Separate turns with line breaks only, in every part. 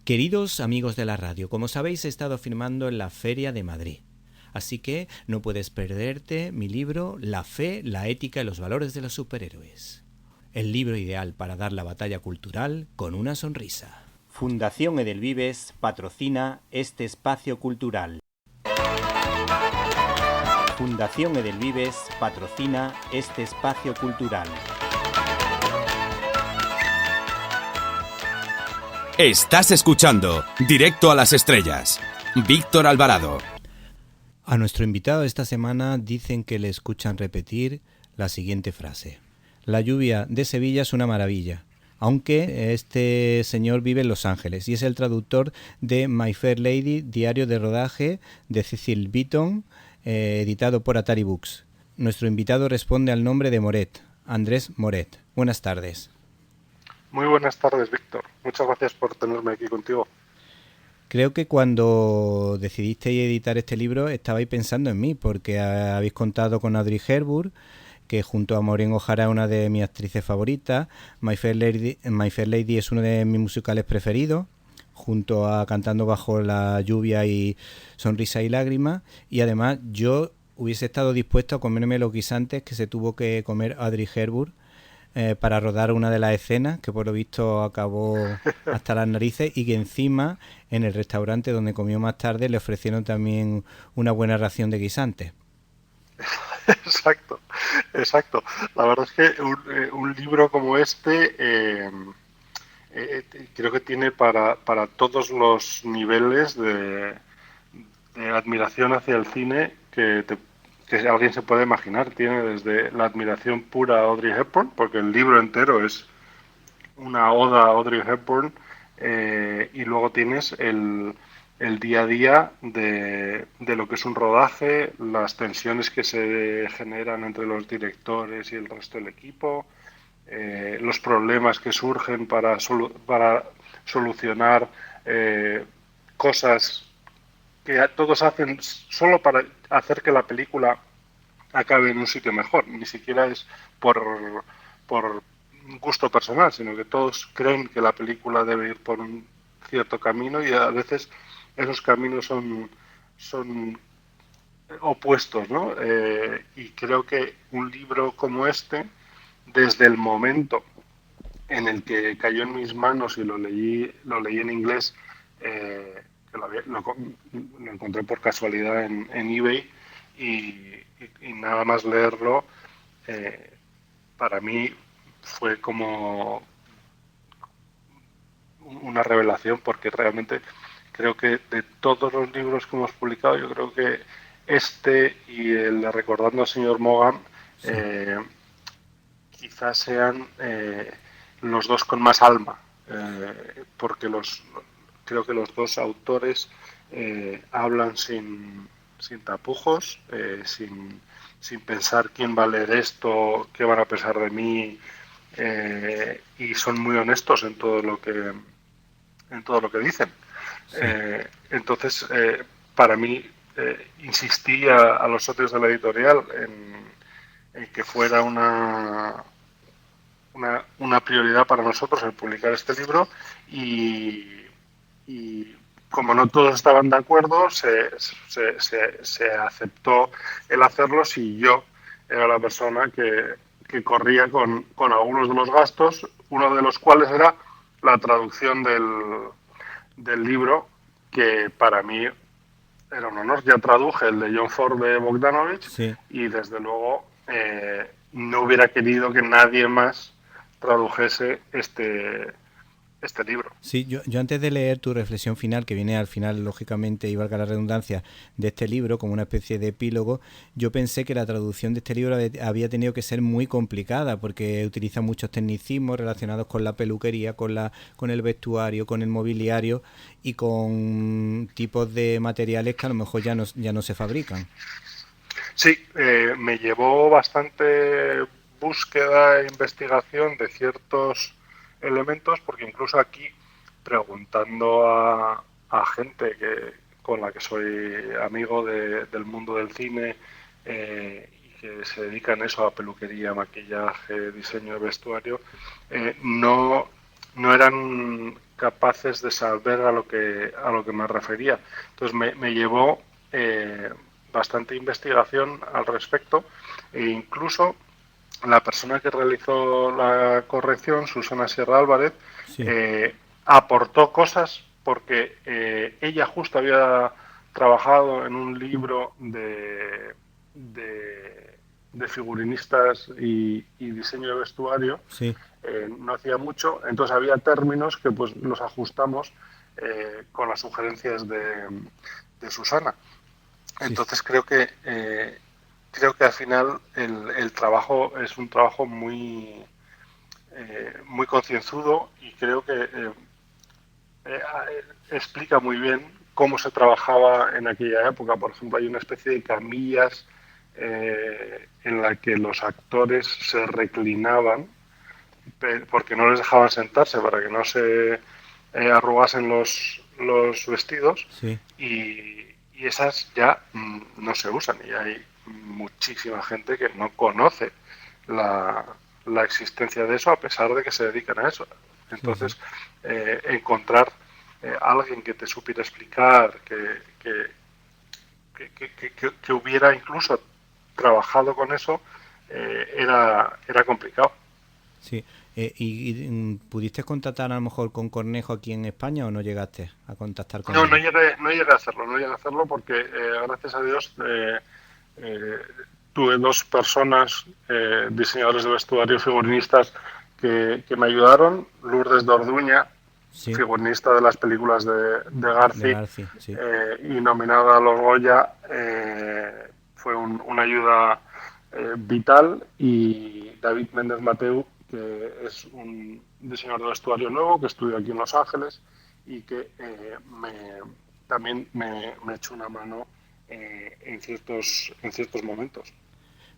Queridos amigos de la radio, como sabéis he estado firmando en la Feria de Madrid. Así que no puedes perderte mi libro La fe, la ética y los valores de los superhéroes. El libro ideal para dar la batalla cultural con una sonrisa. Fundación Edelvives patrocina este espacio cultural. Fundación Edelvives patrocina este espacio cultural.
Estás escuchando Directo a las Estrellas. Víctor Alvarado.
A nuestro invitado esta semana dicen que le escuchan repetir la siguiente frase. La lluvia de Sevilla es una maravilla, aunque este señor vive en Los Ángeles y es el traductor de My Fair Lady, diario de rodaje de Cecil Beaton, editado por Atari Books. Nuestro invitado responde al nombre de Moret, Andrés Moret. Buenas tardes.
Muy buenas tardes, Víctor. Muchas gracias por tenerme aquí contigo.
Creo que cuando decidisteis editar este libro estabais pensando en mí, porque habéis contado con Audrey Hepburn, que junto a Maureen O'Hara es una de mis actrices favoritas. My Fair Lady es uno de mis musicales preferidos, junto a Cantando bajo la lluvia y Sonrisa y lágrimas. Y además yo hubiese estado dispuesto a comerme los guisantes que se tuvo que comer Audrey Hepburn para rodar una de las escenas, que por lo visto acabó hasta las narices, y que encima en el restaurante donde comió más tarde le ofrecieron también una buena ración de guisantes.
Exacto. La verdad es que un libro como este creo que tiene para todos los niveles de admiración hacia el cine que alguien se puede imaginar. Tiene desde la admiración pura a Audrey Hepburn, porque el libro entero es una oda a Audrey Hepburn, y luego tienes el día a día de lo que es un rodaje, las tensiones que se generan entre los directores y el resto del equipo, los problemas que surgen para solucionar cosas que todos hacen solo para hacer que la película acabe en un sitio mejor. Ni siquiera es por gusto personal, sino que todos creen que la película debe ir por un cierto camino y a veces esos caminos son opuestos, ¿no? Y creo que un libro como este, desde el momento en el que cayó en mis manos y lo leí en inglés, que lo encontré por casualidad en eBay, y nada más leerlo, para mí fue como una revelación, porque realmente creo que de todos los libros que hemos publicado, yo creo que este y el de Recordando al señor Morgan, sí, quizás sean los dos con más alma, porque creo que los dos autores hablan sin tapujos, sin pensar quién va a leer esto, qué van a pensar de mí, y son muy honestos en todo lo que dicen. Sí. Entonces, para mí, insistí a los socios de la editorial en que fuera una prioridad para nosotros el publicar este libro, y como no todos estaban de acuerdo, se aceptó el hacerlo si yo era la persona que corría con algunos de los gastos, uno de los cuales era la traducción del libro, que para mí era un honor. Ya traduje el de John Ford de Bogdanovich, sí, y desde luego no hubiera querido que nadie más tradujese este libro.
Sí, yo antes de leer tu reflexión final, que viene al final, lógicamente, y valga la redundancia, de este libro, como una especie de epílogo, yo pensé que la traducción de este libro había tenido que ser muy complicada, porque utiliza muchos tecnicismos relacionados con la peluquería, con el vestuario, con el mobiliario y con tipos de materiales que a lo mejor ya no se fabrican.
Sí, me llevó bastante búsqueda e investigación de ciertos elementos, porque incluso aquí, preguntando a gente con la que soy amigo del mundo del cine, y que se dedican eso a peluquería, maquillaje, diseño de vestuario, no eran capaces de saber a lo que me refería. Entonces me llevó bastante investigación al respecto, e incluso la persona que realizó la corrección, Susana Sierra Álvarez,
Sí.
Aportó cosas porque ella justo había trabajado en un libro de figurinistas y diseño de vestuario,
Sí.
no hacía mucho, entonces había términos que pues los ajustamos con las sugerencias de Susana.
Sí.
Entonces creo que al final el trabajo es un trabajo muy concienzudo, y creo que explica muy bien cómo se trabajaba en aquella época. Por ejemplo, hay una especie de camillas en la que los actores se reclinaban porque no les dejaban sentarse para que no se arrugasen los vestidos,
Sí.
y esas ya no se usan, y hay muchísima gente que no conoce la existencia de eso, a pesar de que se dedican a eso.
Sí, sí.
Entonces, encontrar alguien que te supiera explicar, que hubiera incluso trabajado con eso, era complicado.
Sí. ¿Pudiste contactar a lo mejor con Cornejo aquí en España o no llegaste a contactar con
No,
ellos?
no llegué a hacerlo, no llegué a hacerlo porque gracias a Dios eh, tuve dos personas, diseñadores de vestuario, figurinistas, que me ayudaron. Lourdes de Orduña,
Sí.
figurinista de las películas de
De
Garci,
Garci, sí.
y nominada a los Goya, fue una ayuda vital. Y David Méndez Mateu, que es un diseñador de vestuario nuevo que estudia aquí en Los Ángeles y que también me echó una mano en ciertos momentos.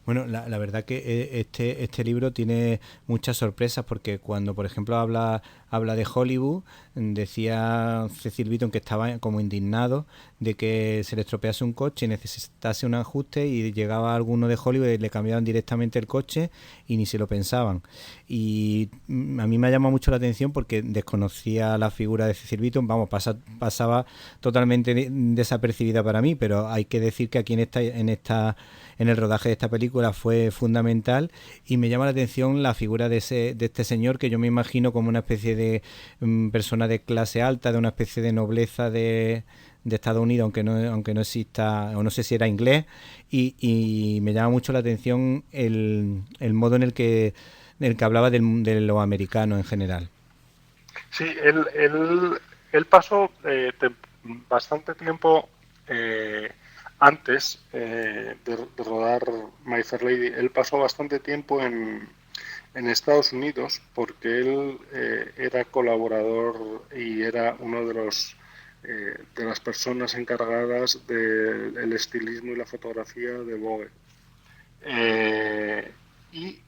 Bueno, la verdad que este libro tiene muchas sorpresas porque cuando, por ejemplo, habla de Hollywood, decía Cecil Beaton que estaba como indignado de que se le estropease un coche y necesitase un ajuste, y llegaba alguno de Hollywood y le cambiaban directamente el coche y ni se lo pensaban. Y a mí me ha llamado mucho la atención porque desconocía la figura de Cecil Beaton, vamos, pasaba totalmente desapercibida para mí, pero hay que decir que aquí en el rodaje de esta película fue fundamental, y me llama la atención la figura de este señor, que yo me imagino como una especie de persona de clase alta, de una especie de nobleza de Estados Unidos, aunque no exista, o no sé si era inglés, y me llama mucho la atención el modo en el que hablaba de los americanos en general.
Sí, él pasó bastante tiempo antes de rodar My Fair Lady. Él pasó bastante tiempo en Estados Unidos porque él era colaborador y era uno de las personas encargadas del estilismo y la fotografía de Vogue. Y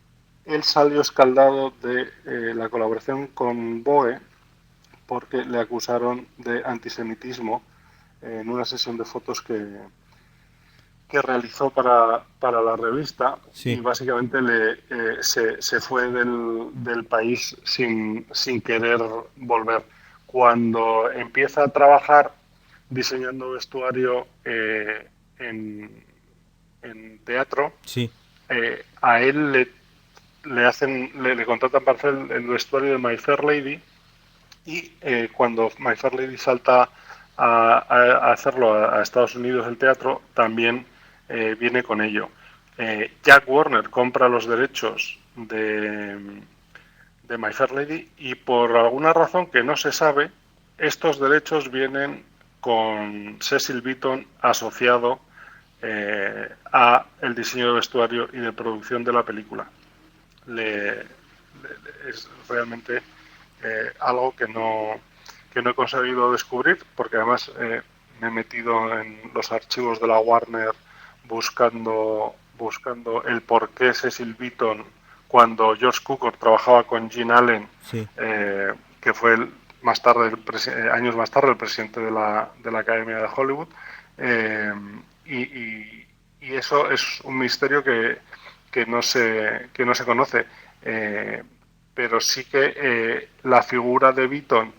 él salió escaldado de la colaboración con Vogue porque le acusaron de antisemitismo en una sesión de fotos que realizó para la revista, y
Sí.
básicamente se fue del país sin querer volver. Cuando empieza a trabajar diseñando vestuario en teatro,
Sí.
a él le contratan para hacer el vestuario de My Fair Lady, y cuando My Fair Lady salta a hacerlo a Estados Unidos, el teatro, también viene con ello. Jack Warner compra los derechos de My Fair Lady, y por alguna razón que no se sabe, estos derechos vienen con Cecil Beaton asociado a el diseño de vestuario y de producción de la película. Es realmente algo que no he conseguido descubrir, porque además me he metido en los archivos de la Warner buscando el por qué Cecil Beaton, cuando George Cukor trabajaba con Gene Allen,
Sí.
que fue años más tarde el presidente de la Academia de Hollywood, y eso es un misterio que no se conoce. Pero sí que la figura de Beaton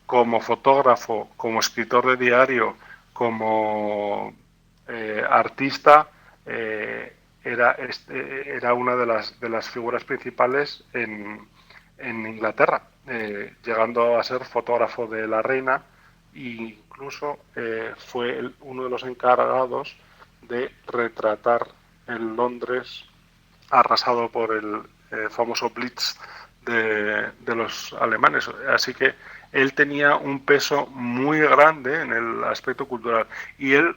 como fotógrafo, como escritor de diario, como artista, era una de las figuras principales en Inglaterra, llegando a ser fotógrafo de la reina e incluso fue uno de los encargados de retratar el Londres arrasado por el famoso Blitz de los alemanes. Así que él tenía un peso muy grande en el aspecto cultural. Y él,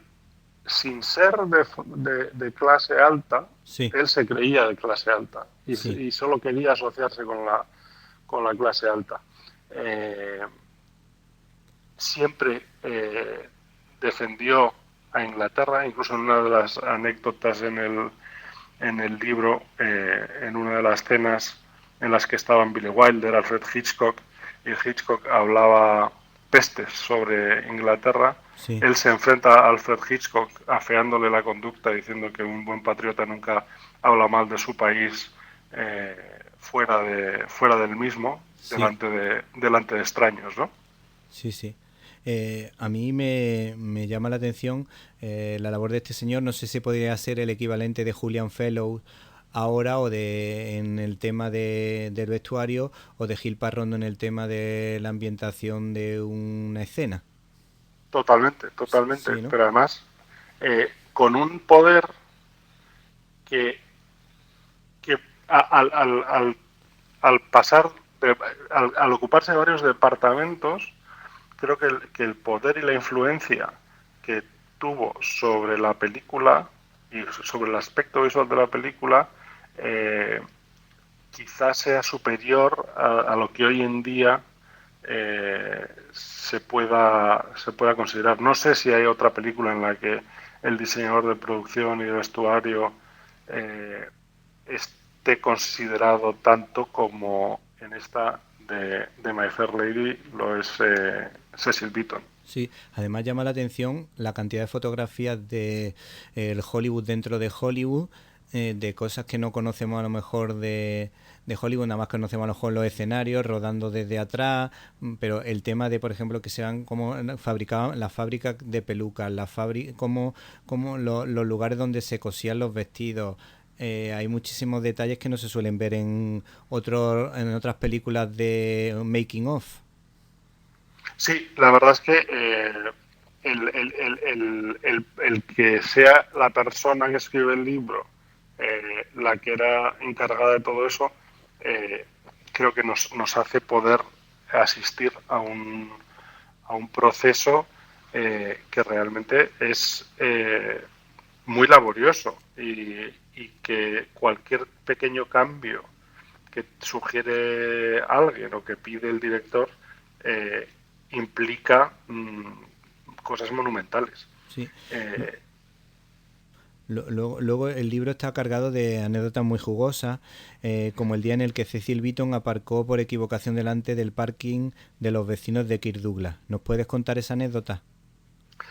sin ser de clase alta,
Sí,
él se creía de clase alta
sí,
y solo quería asociarse con la clase alta. Siempre defendió a Inglaterra, incluso en una de las anécdotas en el libro, en una de las cenas en las que estaban Billy Wilder, Alfred Hitchcock, y Hitchcock hablaba pestes sobre Inglaterra,
sí.
él se enfrenta a Alfred Hitchcock afeándole la conducta, diciendo que un buen patriota nunca habla mal de su país fuera del mismo,
Sí,
delante de extraños, ¿no?
sí, sí. A mí me llama la atención la labor de este señor. No sé si podría ser el equivalente de Julian Fellows ahora o en el tema del vestuario o de Gil Parrondo en el tema de la ambientación de una escena.
Totalmente, totalmente.
Sí, ¿no?
Pero además, con un poder que, que al pasar, al ocuparse de varios departamentos, creo que el poder y la influencia que tuvo sobre la película y sobre el aspecto visual de la película, eh, quizás sea superior a lo que hoy en día se pueda considerar. No sé si hay otra película en la que el diseñador de producción y de vestuario eh, esté considerado tanto como en esta de My Fair Lady lo es Cecil Beaton.
Sí, además llama la atención la cantidad de fotografías de el Hollywood dentro de Hollywood, de cosas que no conocemos a lo mejor de Hollywood, nada más conocemos a lo mejor los escenarios rodando desde atrás, pero el tema de, por ejemplo, que sean como fabricaban las fábricas de pelucas, como los lugares donde se cosían los vestidos. Hay muchísimos detalles que no se suelen ver en otras películas de making of.
Sí, la verdad es que el que sea la persona que escribe el libro la que era encargada de todo eso, eh, creo que nos hace poder asistir a un proceso que realmente es muy laborioso y que cualquier pequeño cambio que sugiere alguien o que pide el director eh, implica cosas monumentales.
Sí.
Eh,
Luego el libro está cargado de anécdotas muy jugosas, como el día en el que Cecil Beaton aparcó por equivocación delante del parking de los vecinos de Kirk Douglas. ¿Nos puedes contar esa anécdota?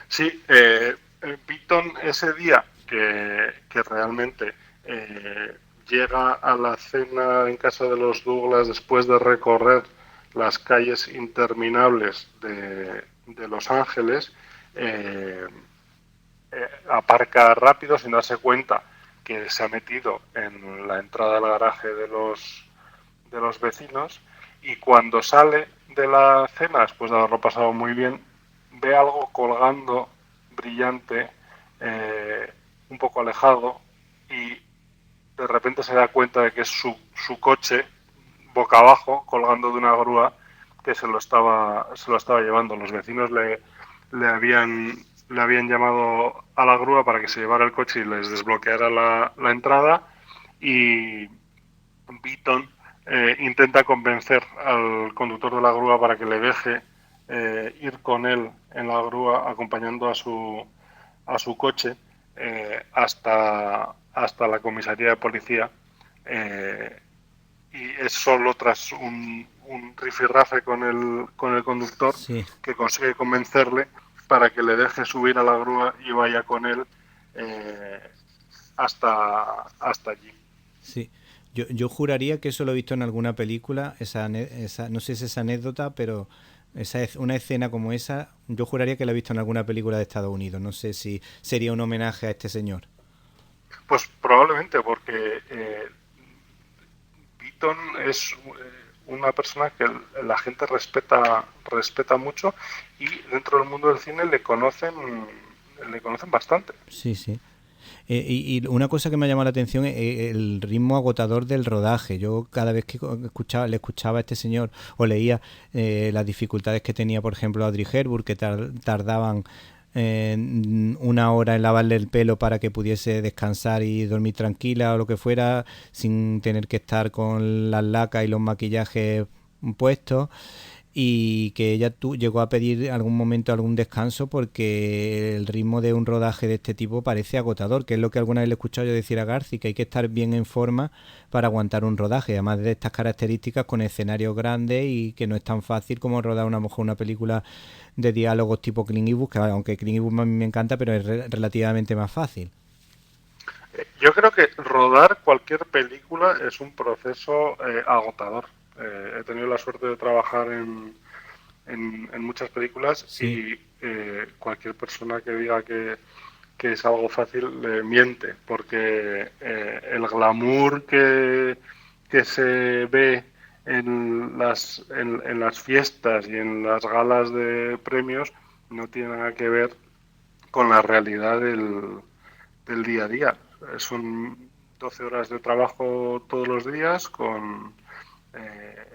sí, Beaton ese día que realmente llega a la cena en casa de los Douglas después de recorrer las calles interminables de Los Ángeles, aparca rápido sin darse cuenta que se ha metido en la entrada del garaje de los vecinos y cuando sale de la cena, después de haberlo pasado muy bien, ve algo colgando brillante, un poco alejado y de repente se da cuenta de que es su coche boca abajo colgando de una grúa que se lo estaba llevando. Los vecinos le habían llamado a la grúa para que se llevara el coche y les desbloqueara la entrada y Beaton intenta convencer al conductor de la grúa para que le deje ir con él en la grúa acompañando a su coche hasta la comisaría de policía y es solo tras un rifirrafe con el conductor
Sí,
que consigue convencerle para que le deje subir a la grúa y vaya con él eh, hasta allí.
sí. Yo juraría que eso lo he visto en alguna película, no sé si es esa anécdota, pero Una escena como esa, yo juraría que la he visto en alguna película de Estados Unidos. No sé si sería un homenaje a este señor.
Pues probablemente, porque Beaton es una persona que la gente respeta mucho, y dentro del mundo del cine le conocen bastante.
Sí, sí. Y una cosa que me ha llamado la atención es el ritmo agotador del rodaje. Yo cada vez que le escuchaba a este señor o leía las dificultades que tenía, por ejemplo, Audrey Hepburn, que tardaban una hora en lavarle el pelo para que pudiese descansar y dormir tranquila o lo que fuera, sin tener que estar con las lacas y los maquillajes puestos, y que ella llegó a pedir algún momento algún descanso porque el ritmo de un rodaje de este tipo parece agotador, que es lo que alguna vez le he escuchado yo decir a Garci, que hay que estar bien en forma para aguantar un rodaje, además de estas características con escenarios grandes, y que no es tan fácil como rodar a lo mejor una película de diálogos tipo Clint Eastwood, que aunque Clint Eastwood a mí me encanta, pero es relativamente más fácil.
Yo creo que rodar cualquier película es un proceso agotador. He tenido la suerte de trabajar en muchas películas,
Sí.
y cualquier persona que diga que es algo fácil le miente, porque el glamour que se ve en las fiestas y en las galas de premios no tiene nada que ver con la realidad del día a día. Son 12 horas de trabajo todos los días,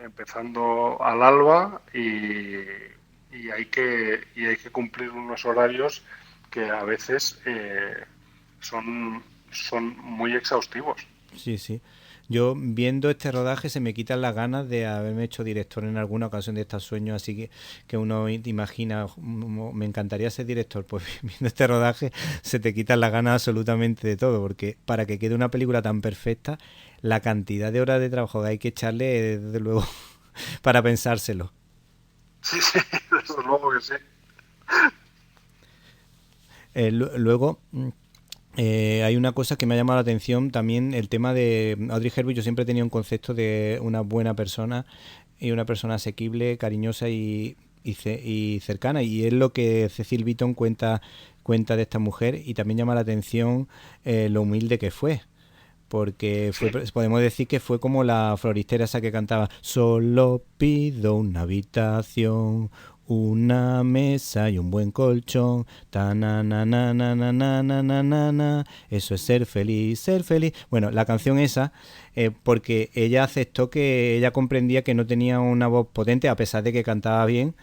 empezando al alba, y hay que cumplir unos horarios que a veces son muy exhaustivos.
Sí, sí. Yo viendo este rodaje se me quitan las ganas de haberme hecho director en alguna ocasión de estos sueños, así que uno imagina, me encantaría ser director. Pues viendo este rodaje se te quitan las ganas absolutamente de todo, porque para que quede una película tan perfecta, la cantidad de horas de trabajo que hay que echarle, desde luego, para pensárselo.
Sí, sí, desde luego que sí.
Luego, hay una cosa que me ha llamado la atención también, el tema de Audrey Hepburn. Yo siempre he tenido un concepto de una buena persona y una persona asequible, cariñosa y cercana, y es lo que Cecil Beaton cuenta de esta mujer, y también llama la atención lo humilde que fue, porque
Sí,
podemos decir que fue como la floristera esa que cantaba: solo pido una habitación, una mesa y un buen colchón, ta na na na na na na na na na na. Eso es ser feliz, ser feliz. Bueno, la canción esa, porque ella aceptó que ella comprendía que no tenía una voz potente, a pesar de que cantaba bien,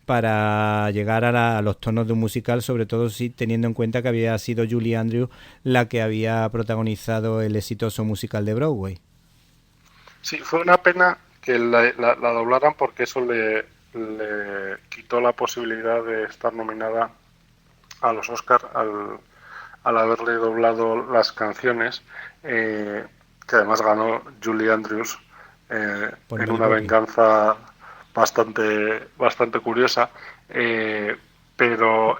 para llegar a los tonos de un musical, sobre todo si teniendo en cuenta que había sido Julie Andrews la que había protagonizado el exitoso musical de Broadway.
sí, fue una pena que la doblaran, porque eso le quitó la posibilidad de estar nominada a los Oscar al haberle doblado las canciones, que además ganó Julie Andrews
Por
en
Mary
una
Poppins.
venganza bastante curiosa. Pero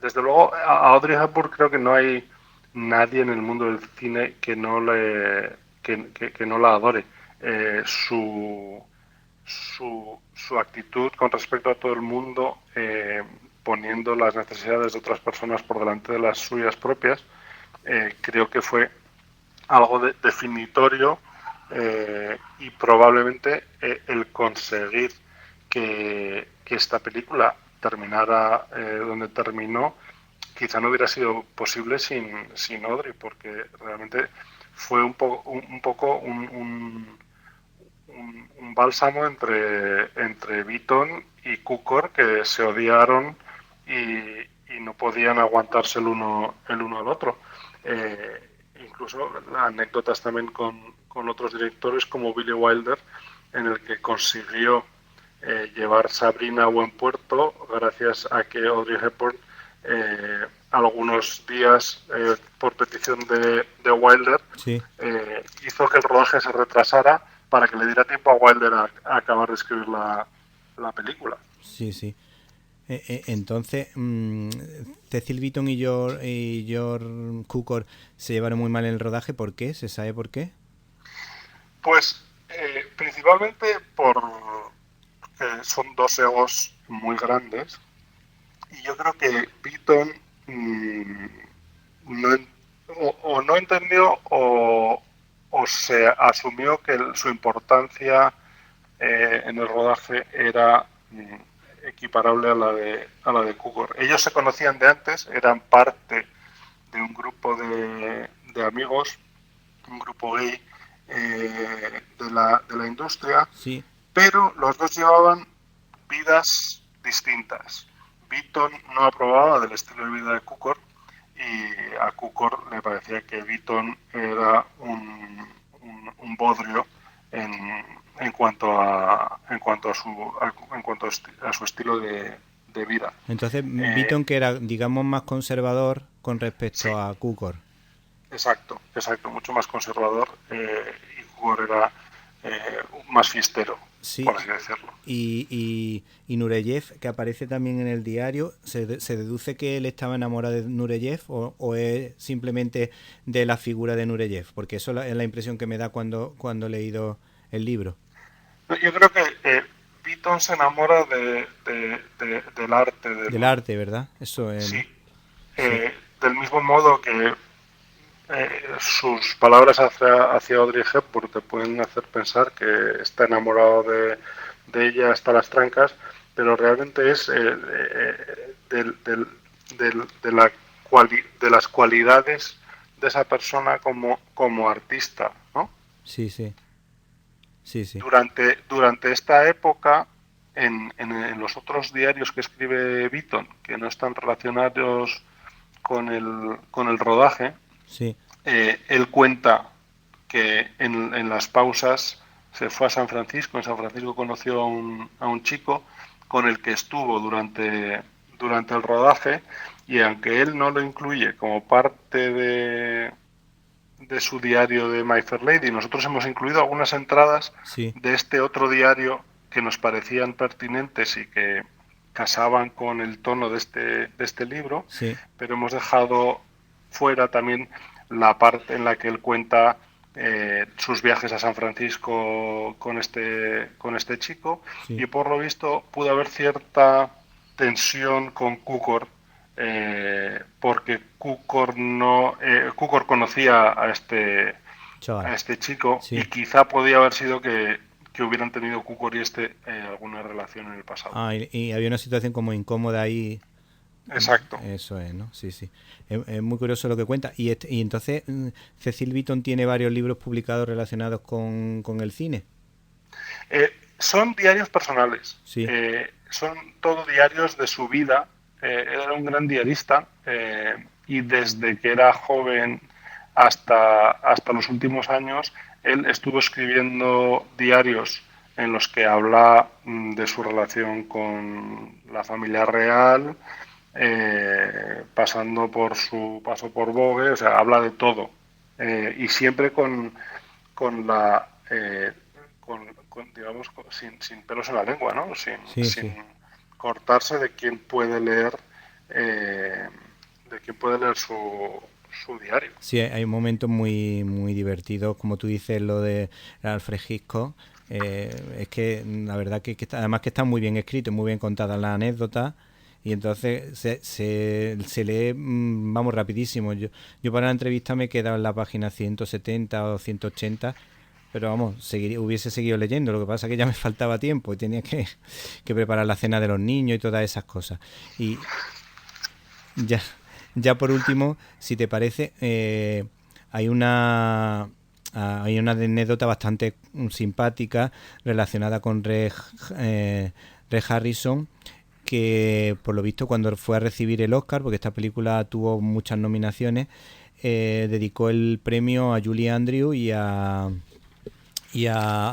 desde luego a Audrey Hepburn creo que no hay nadie en el mundo del cine que no la adore. Su actitud con respecto a todo el mundo, poniendo las necesidades de otras personas por delante de las suyas propias, creo que fue algo definitorio, y probablemente el conseguir que esta película terminara donde terminó quizá no hubiera sido posible sin Audrey, porque realmente fue un poco un bálsamo entre Beaton y Cukor, que se odiaron y no podían aguantarse el uno al otro. Incluso anécdotas también con otros directores como Billy Wilder, en el que consiguió llevar Sabrina a buen puerto gracias a que Audrey Hepburn, algunos días, por petición de Wilder,
Sí,
hizo que el rodaje se retrasara para que le diera tiempo a Wilder a acabar de escribir la película.
sí, sí. Entonces, Cecil Beaton y George Cukor se llevaron muy mal en el rodaje. ¿Por qué? ¿Se sabe por qué?
Pues principalmente que son dos egos muy grandes, y yo creo que Beaton no, o no entendió o se asumió que su importancia en el rodaje era equiparable a la de Cukor. Ellos se conocían de antes, eran parte de un grupo de amigos, un grupo gay de la industria,
Sí.
pero los dos llevaban vidas distintas. Beaton no aprobaba del estilo de vida de Cukor, y a Cukor le parecía que Beaton era un bodrio en cuanto a su estilo de vida.
Entonces, Beaton, que era, digamos, más conservador con
Sí,
respecto a Cukor.
exacto, mucho más conservador, y Cukor era más fiestero,
Sí.
por así decirlo.
Y Nureyev, que aparece también en el diario, ¿se deduce que él estaba enamorado de Nureyev o es simplemente de la figura de Nureyev? Porque eso es la impresión que me da cuando he leído el libro.
Yo creo que Beaton se enamora del arte,
Del arte, ¿verdad? Eso es,
sí,
¿no? Sí,
del mismo modo que sus palabras hacia Audrey Hepburn te pueden hacer pensar que está enamorado de ella hasta las trancas, pero realmente es de las cualidades de esa persona como artista, ¿no?
sí, sí, sí, sí,
Durante esta época, en los otros diarios que escribe Beaton, que no están relacionados con el rodaje,
sí,
él cuenta que en las pausas se fue a San Francisco. En San Francisco conoció a un chico con el que estuvo durante el rodaje, y aunque él no lo incluye como parte de su diario de My Fair Lady, nosotros hemos incluido algunas entradas
sí,
de este otro diario que nos parecían pertinentes y que casaban con el tono de este libro,
sí,
pero hemos dejado fuera también la parte en la que él cuenta sus viajes a San Francisco con este chico,
sí.
y por lo visto pudo haber cierta tensión con Cukor, porque Cukor conocía
Chaval.
a este chico, y
Sí.
quizá podía haber sido que hubieran tenido Cukor y alguna relación en el pasado.
Ah, y había una situación como incómoda ahí.
Exacto.
Eso es, ¿no? Sí, sí. Es muy curioso lo que cuenta. Y entonces, Cecil Beaton tiene varios libros publicados relacionados con el cine.
Son diarios personales,
Sí,
son todo diarios de su vida. Era un gran diarista, y desde que era joven hasta los últimos años, él estuvo escribiendo diarios en los que habla de su relación con la familia real, pasando por su paso por Vogue. O sea, habla de todo, y siempre con la digamos, sin pelos en la lengua, ¿no?
sí,
Sin
sí.
cortarse de quien puede leer, eh, su diario.
Sí, hay momentos muy, muy divertidos, como tú dices, lo de Alfred Hitchcock. Es que la verdad además que está muy bien escrito, muy bien contada la anécdota. Y entonces se lee, vamos, rapidísimo. Yo para la entrevista me he quedado en la página 170 o 180, pero vamos, hubiese seguido leyendo. Lo que pasa es que ya me faltaba tiempo y tenía que preparar la cena de los niños y todas esas cosas. Y ya, ya por último, si te parece, hay una anécdota bastante simpática relacionada con Reg Harrison, que por lo visto cuando fue a recibir el Oscar, porque esta película tuvo muchas nominaciones, dedicó el premio a Julie Andrews y a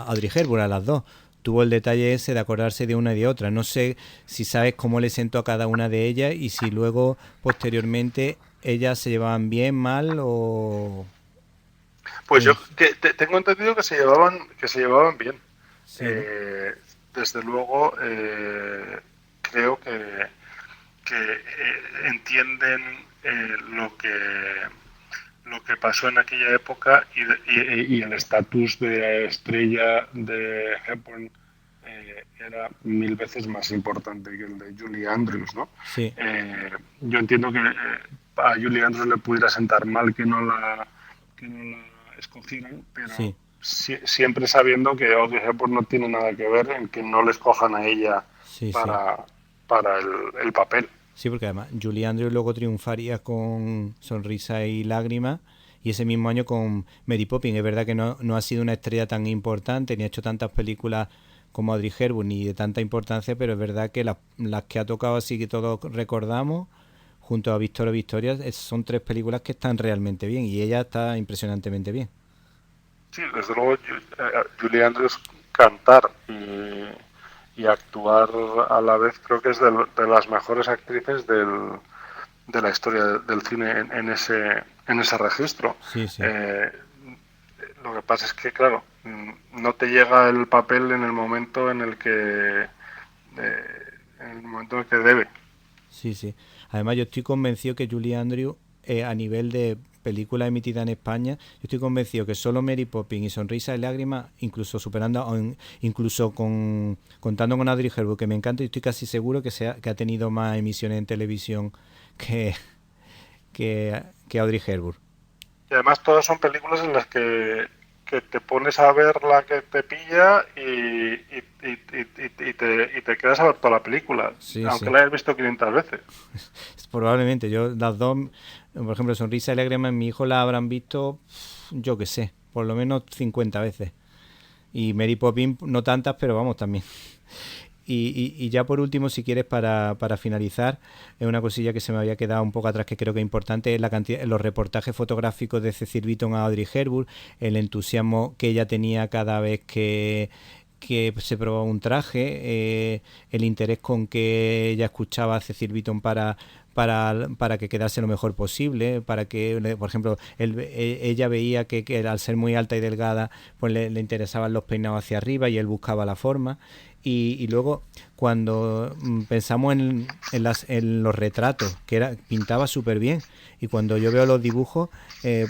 Audrey Hepburn, a las dos. Tuvo el detalle ese de acordarse de una y de otra. No sé si sabes cómo le sentó a cada una de ellas y si luego, posteriormente, ellas se llevaban bien, mal o...
Pues yo tengo entendido que se llevaban bien.
Sí, ¿no?
Desde luego, creo que entienden lo que pasó en aquella época, y el estatus de estrella de Hepburn era 1000 veces más importante que el de Julie Andrews, ¿no?
Sí,
Yo entiendo que a Julie Andrews le pudiera sentar mal que no la escogieran, pero
sí,
siempre sabiendo que Audrey Hepburn no tiene nada que ver en que no le escojan a ella
sí, sí.
para, para el papel.
Sí, porque además Julie Andrews luego triunfaría con Sonrisa y Lágrimas y ese mismo año con Mary Poppins. Es verdad que no ha sido una estrella tan importante ni ha hecho tantas películas como Audrey Hepburn ni de tanta importancia, pero es verdad que las que ha tocado así que todos recordamos, junto a Víctor o Victoria, son tres películas que están realmente bien y ella está impresionantemente bien.
Sí, desde luego Julie Andrews cantar y actuar a la vez creo que es de las mejores actrices de la historia del cine en ese registro.
Sí, sí.
Eh, lo que pasa es que, claro, no te llega el papel en el momento en el que debe.
Sí, sí. Además, yo estoy convencido que Julie Andrews, a nivel de película emitida en España, yo estoy convencido que solo Mary Poppins y Sonrisa y Lágrimas, incluso superando, incluso contando con Audrey Hepburn, que me encanta, y estoy casi seguro que ha tenido más emisiones en televisión que, que Audrey Hepburn.
Y además todas son películas en las que te pones a ver la que te pilla y te quedas a ver toda la película,
Sí,
aunque
sí.
la hayas visto 500 veces.
Probablemente. Yo las dos, por ejemplo, Sonrisa y Lágrimas, mi hijo la habrán visto, yo qué sé, por lo menos 50 veces. Y Mary Poppins no tantas, pero vamos también. Y ya por último, si quieres, para finalizar, es una cosilla que se me había quedado un poco atrás que creo que es importante, es la cantidad, los reportajes fotográficos de Cecil Beaton a Audrey Hepburn, el entusiasmo que ella tenía cada vez que se probaba un traje, el interés con que ella escuchaba a Cecil Beaton para que quedase lo mejor posible, para que, por ejemplo, ella veía que al ser muy alta y delgada, pues le interesaban los peinados hacia arriba y él buscaba la forma. Y luego, cuando pensamos en los retratos, pintaba súper bien. Y cuando yo veo los dibujos,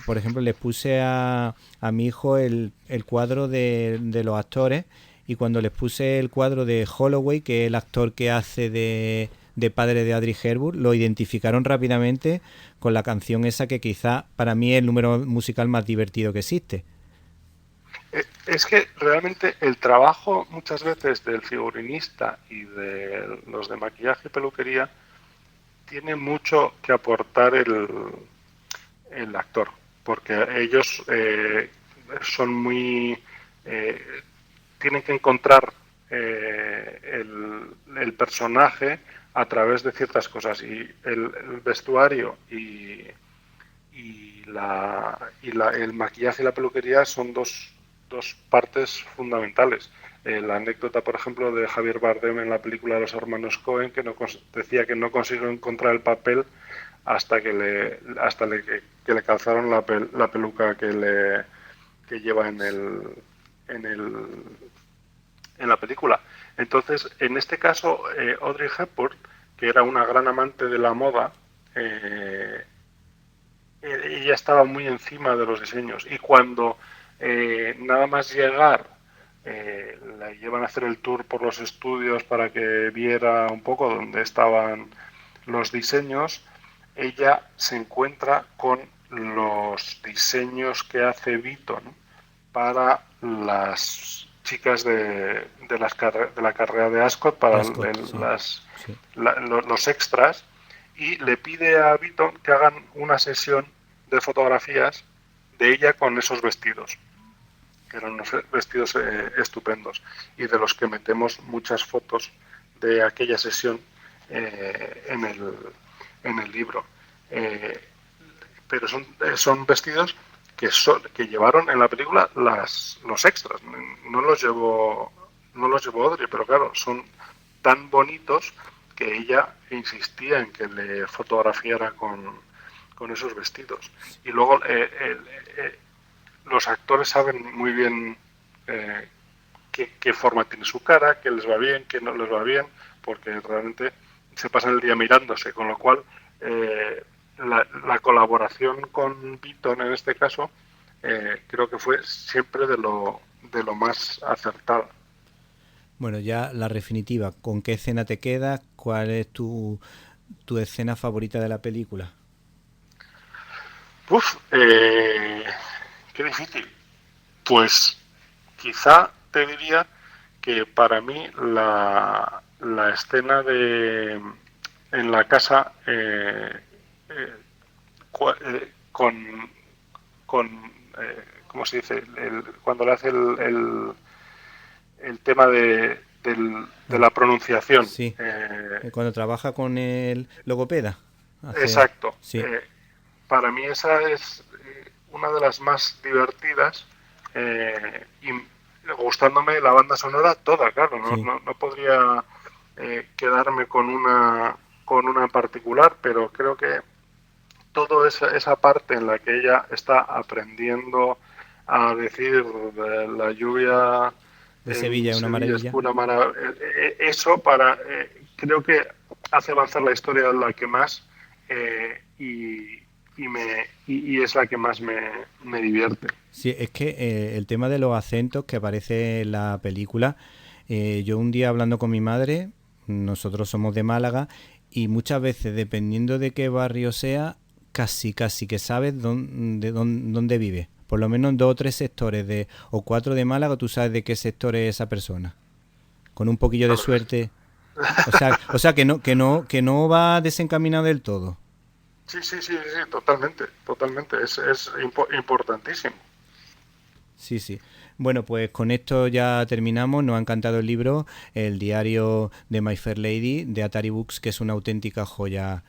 por ejemplo, les puse a mi hijo el cuadro de los actores. Y cuando les puse el cuadro de Holloway, que es el actor que hace de padre de Audrey Hepburn, lo identificaron rápidamente con la canción esa que quizá para mí es el número musical más divertido que existe.
Es que realmente el trabajo muchas veces del figurinista y de los de maquillaje y peluquería tiene mucho que aportar el actor, porque ellos son muy... eh, tienen que encontrar el personaje a través de ciertas cosas y el vestuario el maquillaje y la peluquería son dos partes fundamentales. La anécdota, por ejemplo, de Javier Bardem en la película de los hermanos Cohen, que decía que no consiguió encontrar el papel hasta que le calzaron la peluca que lleva en el, en la película. Entonces, en este caso, Audrey Hepburn, que era una gran amante de la moda, ella estaba muy encima de los diseños y cuando nada más llegar la llevan a hacer el tour por los estudios para que viera un poco dónde estaban los diseños, ella se encuentra con los diseños que hace Beaton para las chicas de la carrera de Ascot,
De
para
Ascot, sí, sí.
los extras, y le pide a Beaton que hagan una sesión de fotografías de ella con esos vestidos, que eran unos vestidos estupendos, y de los que metemos muchas fotos de aquella sesión en el libro. Eh, pero son vestidos que llevaron en la película los extras. No los llevó Audrey, pero claro, son tan bonitos que ella insistía en que le fotografiara con esos vestidos. Y luego los actores saben muy bien qué forma tiene su cara, qué les va bien, qué no les va bien, porque realmente se pasan el día mirándose, con lo cual la colaboración con Beaton en este caso creo que fue siempre de lo más acertada.
Bueno, ya la definitiva, ¿con qué escena te quedas? ¿Cuál es tu escena favorita de la película?
Uf, qué difícil. Pues quizá te diría que para mí la escena de en la casa eh, con ¿cómo se dice? Cuando le hace el tema de la pronunciación.
Sí, cuando trabaja con el logopeda.
Exacto.
Sí,
Para mí esa es una de las más divertidas y gustándome la banda sonora toda, claro,
sí.
no podría quedarme con una particular, pero creo que toda esa parte en la que ella está aprendiendo a decir la lluvia
De
en
Sevilla es una
Sevilla es
maravilla.
pura maravilla, eso creo que hace avanzar la historia la que más y es la que más me divierte.
Sí, es que el tema de los acentos que aparece en la película, yo un día hablando con mi madre, nosotros somos de Málaga, y muchas veces, dependiendo de qué barrio sea, casi que sabes dónde vive. Por lo menos en 2 o 3 sectores o 4 de Málaga, tú sabes de qué sector es esa persona. Con un poquillo de suerte. O sea que no va desencaminado del todo.
Sí, totalmente, es importantísimo.
Sí, sí. Bueno, pues con esto ya terminamos. Nos ha encantado el libro, El diario de My Fair Lady, de Atari Books, que es una auténtica joya